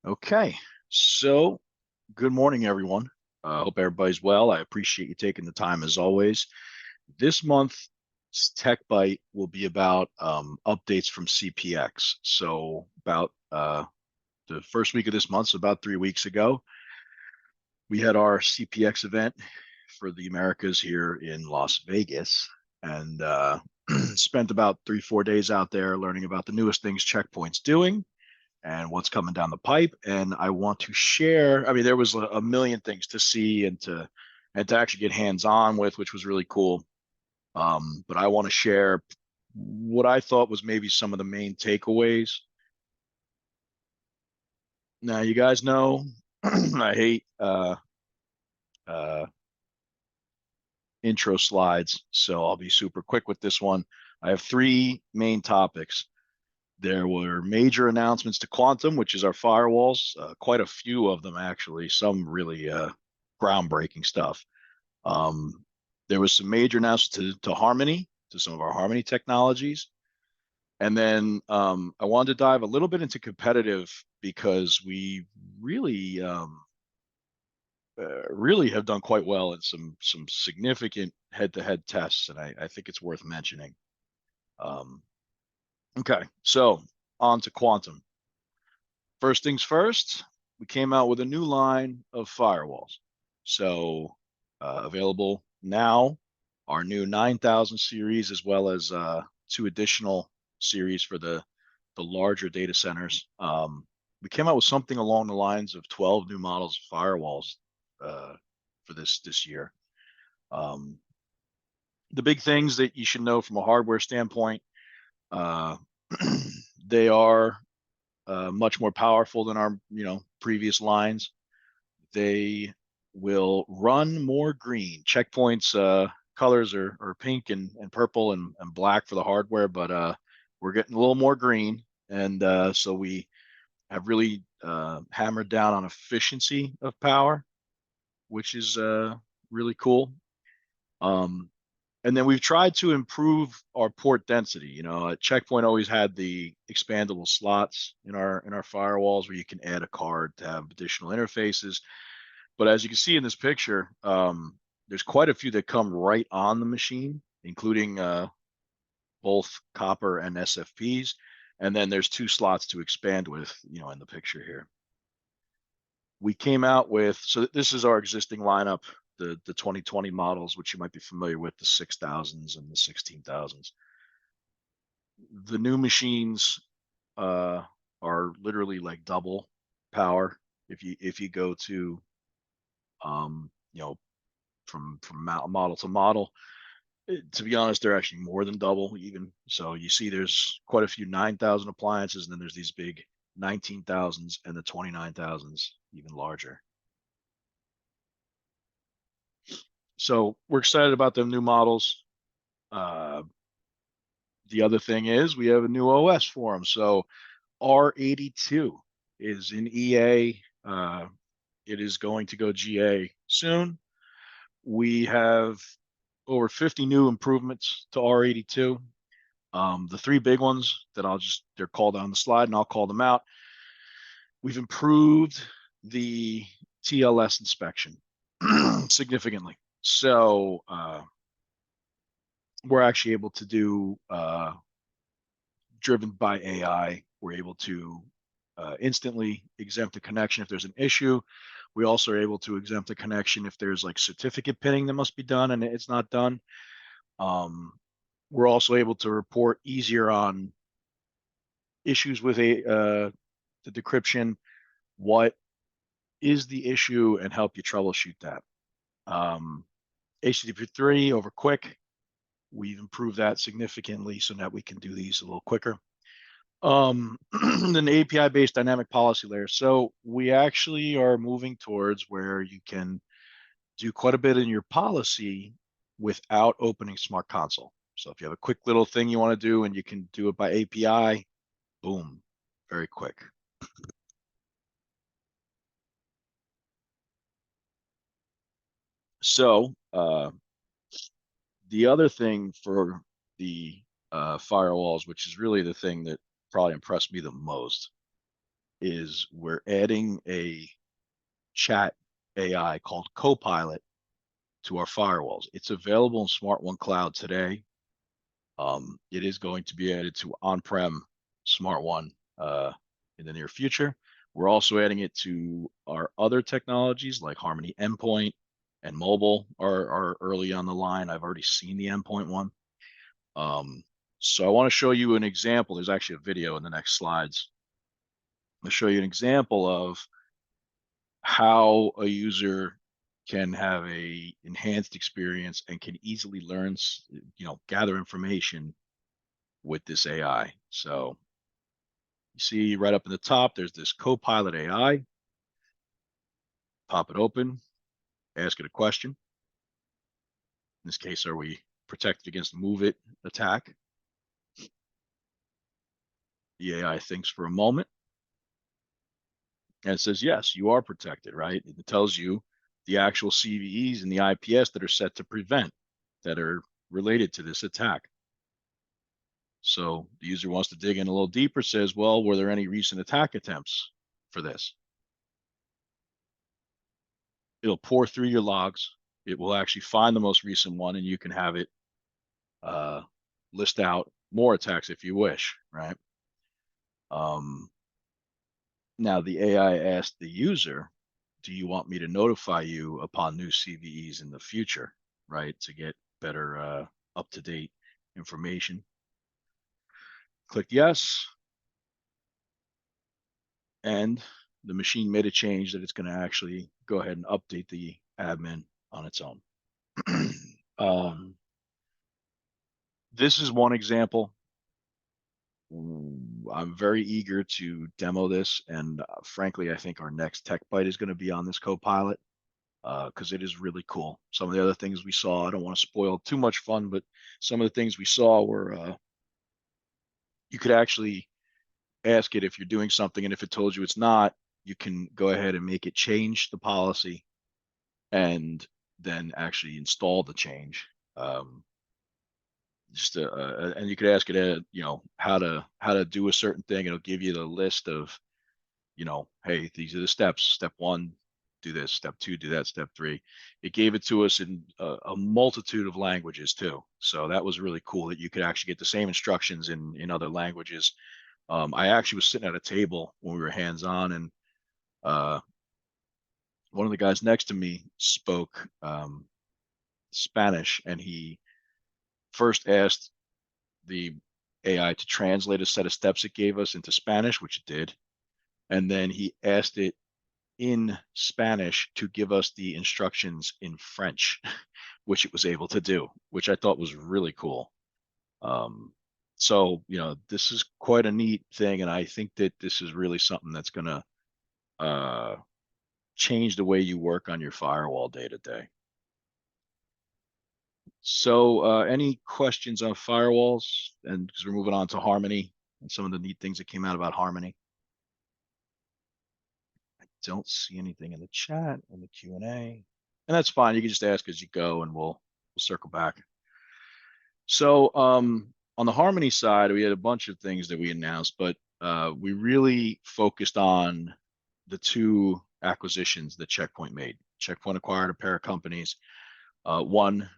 Okay, so good morning, everyone. Hope everybody's well. I appreciate you taking the time as always. This month's TechByte will be about updates from CPX. So about the first week of this month, so about 3 weeks ago, we had our CPX event for the Americas here in Las Vegas, and spent about 3, 4 days out there learning about the newest things Checkpoint's doing and what's coming down the pipe. And I want to share. I mean, there was a million things to see and to actually get hands on with, which was really cool. But I want to share what I thought was maybe some of the main takeaways. Now, you guys know I hate uh, intro slides, so I'll be super quick with this one. I have three main topics. There were major announcements to Quantum, which is our firewalls, quite a few of them actually, some really groundbreaking stuff. Um, there was some major announcements to Harmony, to some of our Harmony technologies. And then I wanted to dive a little bit into competitive because we really have done quite well in some significant head-to-head tests, and I think it's worth mentioning. Um, okay, so on to Quantum. First things first, we came out with a new line of firewalls. So available now, our new 9000 series, as well as two additional series for the larger data centers. We came out with something along the lines of 12 new models of firewalls for this year. The big things that you should know from a hardware standpoint, uh, they are much more powerful than our previous lines. They will run more green. Checkpoint's colors are pink and purple and black for the hardware, but we're getting a little more green, and so we have really hammered down on efficiency of power, which is really cool. Um, and then we've tried to improve our port density. Checkpoint always had the expandable slots in our firewalls where you can add a card to have additional interfaces. But as you can see in this picture, there's quite a few that come right on the machine, including both copper and SFPs. And then there's two slots to expand with, in the picture here. We came out with, so this is our existing lineup, the 2020 models, which you might be familiar with, the 6000s and the 16,000s. The new machines are literally like double power. If you go to from model to model, to be honest, they're actually more than double even. So you see there's quite a few 9,000 appliances, and then there's these big 19,000s and the 29,000s even larger. So we're excited about the new models. The other thing is we have a new OS for them. So R82 is in EA. It is going to go GA soon. We have over 50 new improvements to R82. The three big ones that they're called on the slide and I'll call them out. We've improved the TLS inspection significantly. So we're actually able to do, driven by AI, we're able to instantly exempt a connection if there's an issue. We also are able to exempt a connection if there's like certificate pinning that must be done and it's not done. We're also able to report easier on issues with the decryption, what is the issue, and help you troubleshoot that. HTTP3 over quick, we've improved that significantly so that we can do these a little quicker. Then the API-based dynamic policy layer. So we actually are moving towards where you can do quite a bit in your policy without opening Smart Console. So if you have a quick little thing you want to do and you can do it by API, boom, very quick. So the other thing for the firewalls, which is really the thing that probably impressed me the most, is we're adding a chat AI called Copilot to our firewalls. It's available in Smart One Cloud today. It is going to be added to on-prem Smart One in the near future. We're also adding it to our other technologies like Harmony Endpoint and mobile are early on the line. I've already seen the endpoint one. So I want to show you an example. There's actually a video in the next slides. I'll show you an example of how a user can have a enhanced experience and can easily learn, gather information with this AI. So you see right up in the top, there's this Copilot AI. Pop it open, ask it a question. In this case, are we protected against move it attack? The AI thinks for a moment and it says, yes, you are protected, right? It tells you the actual CVEs and the IPS that are set to prevent that are related to this attack. So the user wants to dig in a little deeper, says, well, were there any recent attack attempts for this? It'll pour through your logs. It will actually find the most recent one, and you can have it list out more attacks if you wish, right? Now the AI asked the user, do you want me to notify you upon new CVEs in the future, right? To get better up-to-date information. Click yes. And the machine made a change that it's going to actually go ahead and update the admin on its own. This is one example. I'm very eager to demo this, and frankly, I think our next TechByte is going to be on this Copilot because it is really cool. Some of the other things we saw, I don't want to spoil too much fun, but some of the things we saw were you could actually ask it if you're doing something, and if it told you it's not, you can go ahead and make it change the policy and then actually install the change. And you could ask it, how to do a certain thing. It'll give you the list of, hey, these are the steps. Step one, do this. Step two, do that. Step three. It gave it to us in a multitude of languages too. So that was really cool that you could actually get the same instructions in other languages. I actually was sitting at a table when we were hands-on, and one of the guys next to me spoke Spanish, and he first asked the AI to translate a set of steps it gave us into Spanish, which it did. And then he asked it in Spanish to give us the instructions in French, which it was able to do, which I thought was really cool. So, this is quite a neat thing. And I think that this is really something that's going to change the way you work on your firewall day to day. So any questions on firewalls? And because we're moving on to Harmony and some of the neat things that came out about Harmony. I don't see anything in the chat and the Q&A. And that's fine. You can just ask as you go and we'll circle back. So on the Harmony side, we had a bunch of things that we announced, but we really focused on the two acquisitions that Checkpoint made. Checkpoint acquired a pair of companies. One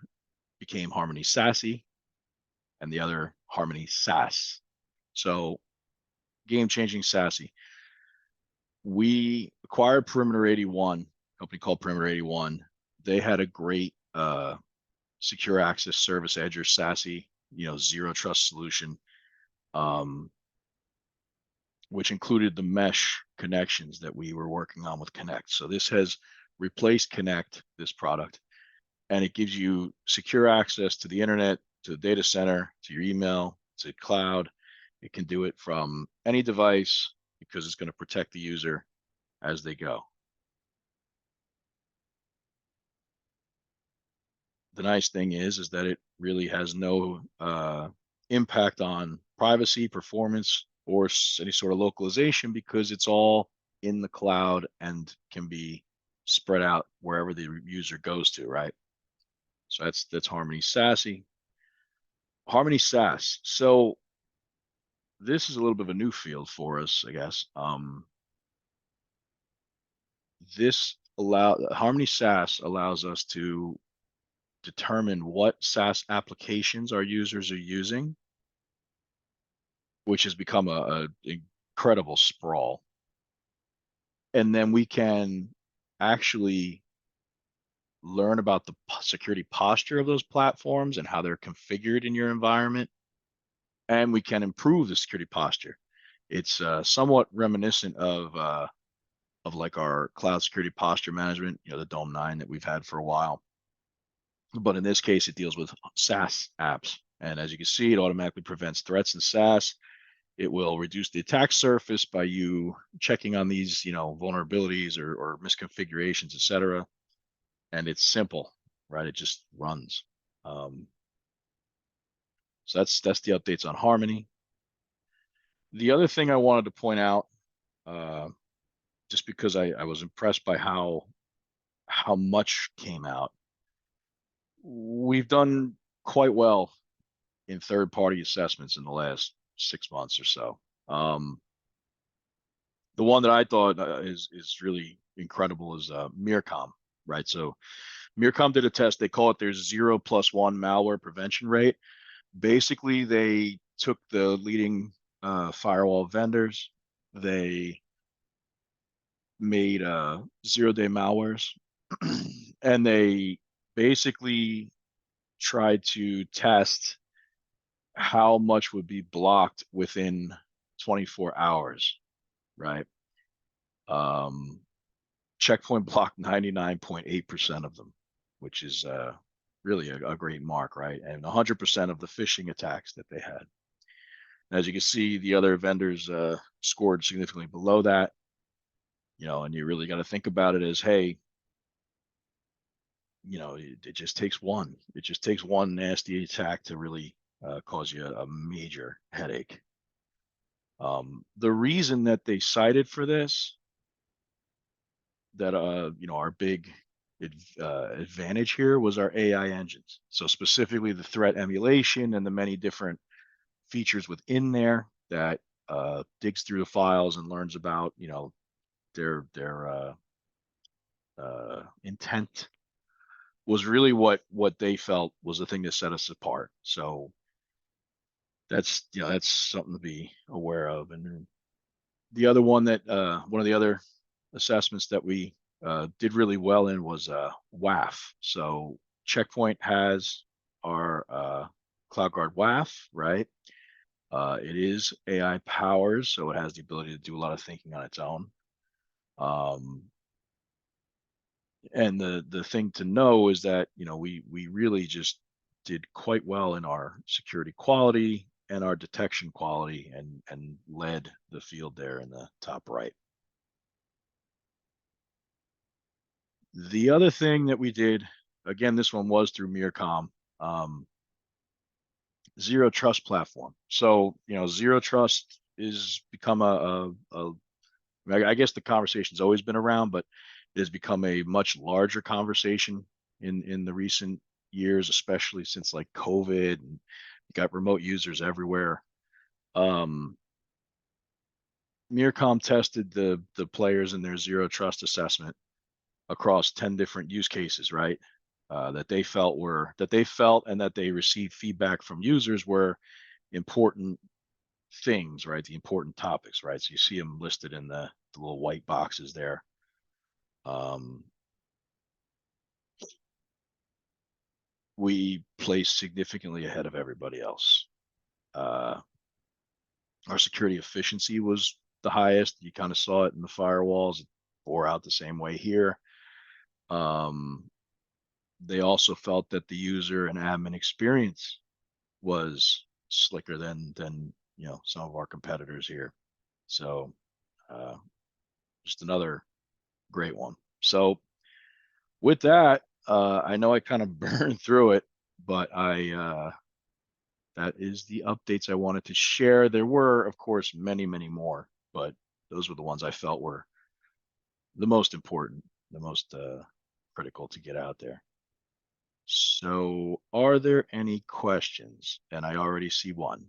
became Harmony SASE and the other Harmony SaaS. So game-changing SASE. We acquired Perimeter 81, a company called Perimeter 81. They had a great secure access service edge or SASE, zero trust solution, which included the mesh connections that we were working on with Connect. So this has replaced Connect, this product, and it gives you secure access to the internet, to the data center, to your email, to cloud. It can do it from any device because it's going to protect the user as they go. The nice thing is that it really has no impact on privacy, performance, or any sort of localization because it's all in the cloud and can be spread out wherever the user goes to, right? So that's Harmony SASE. Harmony SaaS. So this is a little bit of a new field for us, I guess. Harmony SaaS allows us to determine what SaaS applications our users are using, which has become a incredible sprawl. And then we can actually learn about the security posture of those platforms and how they're configured in your environment, and we can improve the security posture. It's somewhat reminiscent of like our cloud security posture management, the Dome 9 that we've had for a while. But in this case, it deals with SaaS apps. And as you can see, it automatically prevents threats in SaaS. It will reduce the attack surface by you checking on these, vulnerabilities or misconfigurations, et cetera. And it's simple, right? It just runs. So that's the updates on Harmony. The other thing I wanted to point out, just because I was impressed by how much came out, we've done quite well in third-party assessments in the last 6 months or so. The one that I thought is really incredible is Mircom, right? So Mircom did a test. They call it their 0+1 malware prevention rate. Basically, they took the leading firewall vendors. They made 0-day malwares, and they basically tried to test how much would be blocked within 24 hours, right? Checkpoint blocked 99.8% of them, which is really a great mark, right? And 100% of the phishing attacks that they had. As you can see, the other vendors scored significantly below that, and you really got to think about it as, hey, it just takes one. It just takes one nasty attack to really cause you a major headache. The reason that they cited for this, that our big advantage here was our AI engines. So specifically the threat emulation and the many different features within there that digs through the files and learns about their intent was really what they felt was the thing that set us apart. So that's something to be aware of. And the other one that one of the other assessments that we did really well in was WAF. So Checkpoint has our CloudGuard WAF, right? It is AI powers, so it has the ability to do a lot of thinking on its own. And the thing to know is that we really just did quite well in our security quality and our detection quality, and led the field there in the top right. The other thing that we did, again, this one was through Mircom, zero trust platform. So zero trust is become I guess the conversation's always been around, but it has become a much larger conversation in the recent years, especially since like COVID, and you got remote users everywhere. Mircom tested the players in their zero trust assessment across 10 different use cases, right? That they felt and that they received feedback from users were important things, right? The important topics, right? So you see them listed in the little white boxes there. We placed significantly ahead of everybody else. Our security efficiency was the highest. You kind of saw it in the firewalls. It bore out the same way here. They also felt that the user and admin experience was slicker than some of our competitors here. So just another great one. So with that, I know I kind of burned through it, but that is the updates I wanted to share. There were, of course, many more, but those were the ones I felt were the most important, the most critical to get out there. So are there any questions? And I already see one.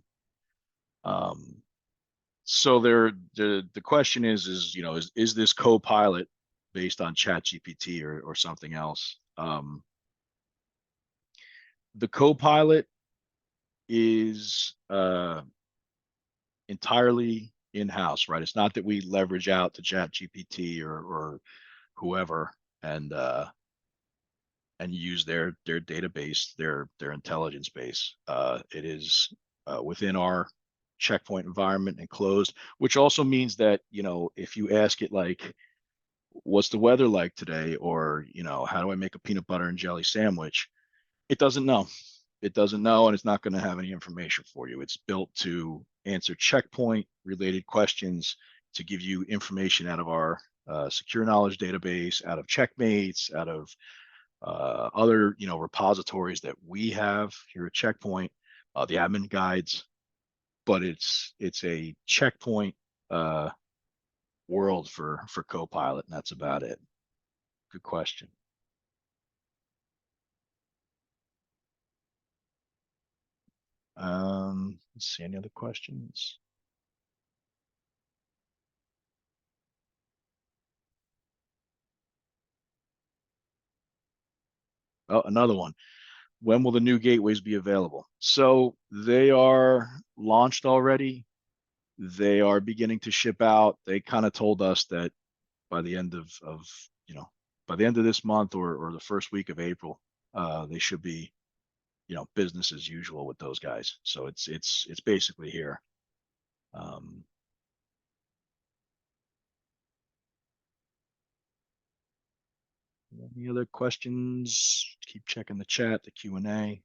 So the question is this Copilot based on ChatGPT or something else. The Copilot is entirely in-house, right? It's not that we leverage out to ChatGPT or whoever and use their database, their intelligence base. It is within our checkpoint environment and closed, which also means that, if you ask it like, what's the weather like today? Or, how do I make a peanut butter and jelly sandwich? It doesn't know. It doesn't know, and it's not going to have any information for you. It's built to answer checkpoint related questions, to give you information out of our secure knowledge database, out of checkmates, out of other repositories that we have here at Checkpoint, the admin guides. But it's a checkpoint world for Copilot, and that's about it. Good question. Let's see, any other questions? Oh, another one. When will the new gateways be available? So they are launched already. They are beginning to ship out. They kind of told us that by the end of by the end of this month or the first week of April, they should be business as usual with those guys. So it's basically here. Any other questions? Keep checking the chat, the Q&A.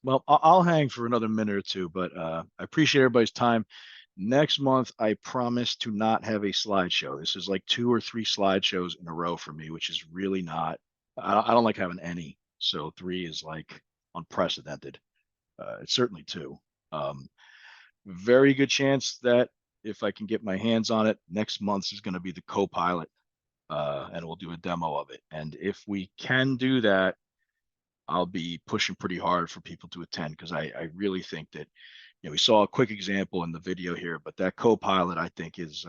Well, I'll hang for another minute or two, but I appreciate everybody's time. Next month, I promise to not have a slideshow. This is like 2 or 3 slideshows in a row for me, which is really not, I don't like having any. So 3 is like unprecedented. It's certainly 2. Very good chance that if I can get my hands on it, next month is going to be the Copilot, and we'll do a demo of it. And if we can do that, I'll be pushing pretty hard for people to attend, because I really think that, we saw a quick example in the video here, but that Copilot, I think, is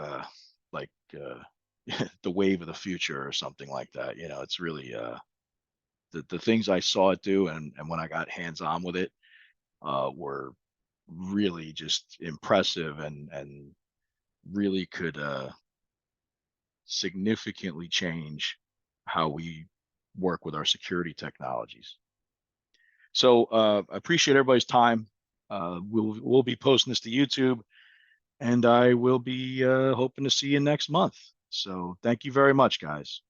like the wave of the future or something like that. It's really the things I saw it do, and when I got hands on with it, were really just impressive and really could significantly change how we work with our security technologies. So I appreciate everybody's time. We'll be posting this to YouTube, and I will be hoping to see you next month. So thank you very much, guys.